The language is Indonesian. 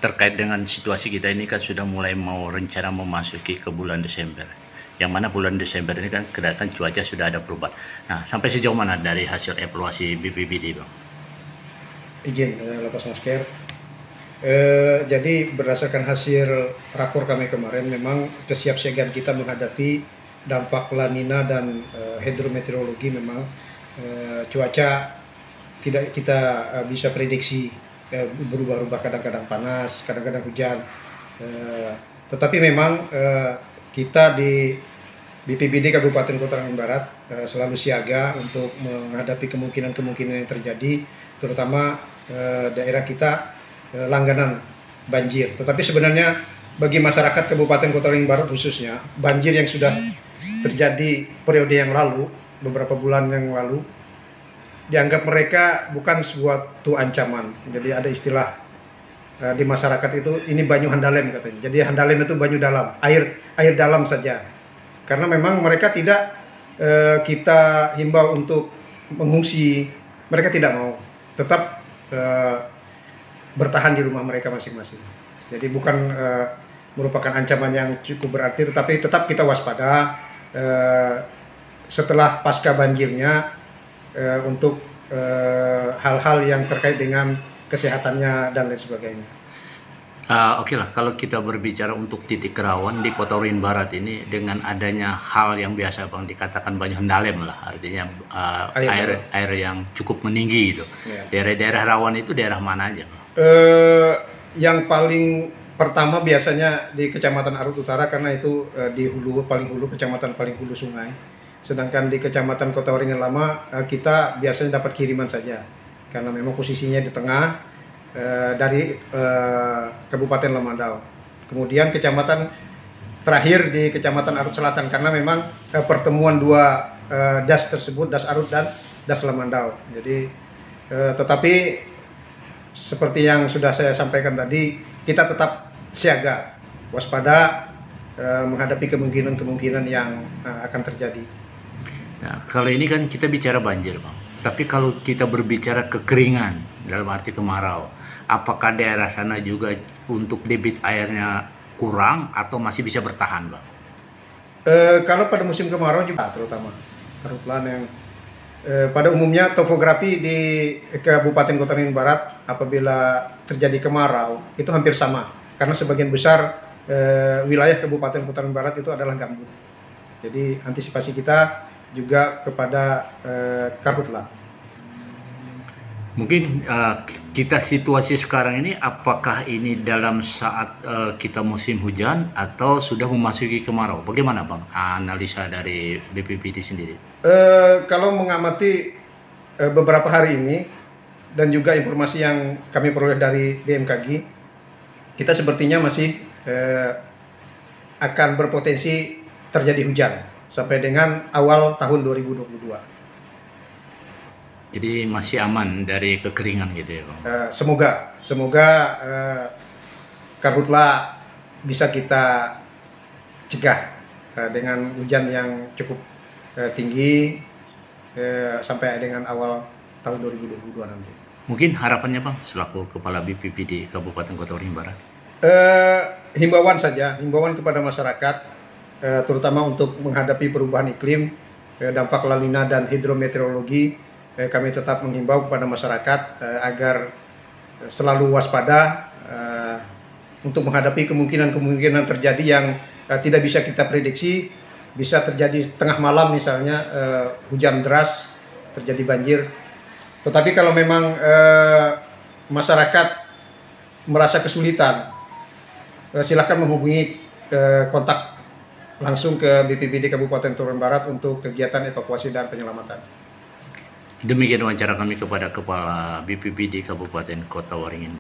terkait dengan situasi kita ini kan sudah mulai mau rencana memasuki ke bulan Desember. Yang mana bulan Desember ini kan kelihatan cuaca sudah ada perubahan. Nah, sampai sejauh mana dari hasil evaluasi BPBD, Bang? Izin lepas masker. Jadi berdasarkan hasil rakor kami kemarin, memang kesiapsiagaan kita menghadapi dampak La Nina dan hidrometeorologi memang cuaca tidak kita bisa prediksi, berubah-ubah, kadang-kadang panas, kadang-kadang hujan. Tetapi memang kita di BPBD Kabupaten Kota Tangerang Barat selalu siaga untuk menghadapi kemungkinan-kemungkinan yang terjadi, terutama daerah kita langganan banjir. Tetapi sebenarnya bagi masyarakat Kabupaten Kota Tangerang Barat khususnya, banjir yang sudah terjadi periode yang lalu, beberapa bulan yang lalu, dianggap mereka bukan suatu ancaman. Jadi ada istilah di masyarakat itu, ini banyu handalem katanya. Jadi handalem itu banyu dalam, air dalam saja. Karena memang mereka tidak kita himbau untuk mengungsi, mereka tidak mau, tetap bertahan di rumah mereka masing-masing. Jadi bukan merupakan ancaman yang cukup berarti, tetapi tetap kita waspada setelah pasca banjirnya untuk hal-hal yang terkait dengan kesehatannya dan lain sebagainya. Oke lah, kalau kita berbicara untuk titik rawan di Kota Waringin Barat ini, dengan adanya hal yang biasa Bang dikatakan banyu handalem lah, artinya air yang cukup meninggi gitu. Ya. Daerah-daerah rawan itu daerah mana aja, Bang? Yang paling pertama biasanya di Kecamatan Arut Utara, karena itu di hulu, paling hulu, kecamatan paling hulu sungai. Sedangkan di Kecamatan Kota Waringin Lama kita biasanya dapat kiriman saja, karena memang posisinya di tengah dari Kabupaten Lamandau. Kemudian kecamatan terakhir di Kecamatan Arut Selatan, karena memang pertemuan dua das tersebut, das Arut dan das Lamandau. Jadi tetapi seperti yang sudah saya sampaikan tadi, kita tetap siaga, waspada menghadapi kemungkinan-kemungkinan yang akan terjadi. Nah, kalau ini kan kita bicara banjir, Bang. Tapi kalau kita berbicara kekeringan dalam arti kemarau, apakah daerah sana juga untuk debit airnya kurang atau masih bisa bertahan, Bang? Kalau pada musim kemarau juga, terutama karhutla yang pada umumnya topografi di Kabupaten Kota Tangerang Barat apabila terjadi kemarau itu hampir sama, karena sebagian besar wilayah Kabupaten Kota Tangerang Barat itu adalah gambut. Jadi antisipasi kita juga kepada karhutla. Mungkin kita situasi sekarang ini, apakah ini dalam saat kita musim hujan atau sudah memasuki kemarau? Bagaimana Bang analisa dari BPBD sendiri? Kalau mengamati beberapa hari ini dan juga informasi yang kami peroleh dari BMKG, kita sepertinya masih akan berpotensi terjadi hujan sampai dengan awal tahun 2022. Jadi masih aman dari kekeringan gitu ya Bang? Semoga karhutla bisa kita cegah dengan hujan yang cukup tinggi sampai dengan awal tahun 2022 nanti. Mungkin harapannya Bang selaku Kepala BPBD Kabupaten Kota Waringin Barat? Himbauan saja, himbauan kepada masyarakat, terutama untuk menghadapi perubahan iklim, dampak La Nina dan hidrometeorologi. Kami tetap menghimbau kepada masyarakat agar selalu waspada untuk menghadapi kemungkinan-kemungkinan terjadi yang tidak bisa kita prediksi. Bisa terjadi tengah malam misalnya hujan deras, terjadi banjir. Tetapi kalau memang masyarakat merasa kesulitan, silakan menghubungi kontak langsung ke BPBD Kabupaten Tangerang Barat untuk kegiatan evakuasi dan penyelamatan. Demikian wawancara kami kepada Kepala BPBD Kabupaten Kota Waringin.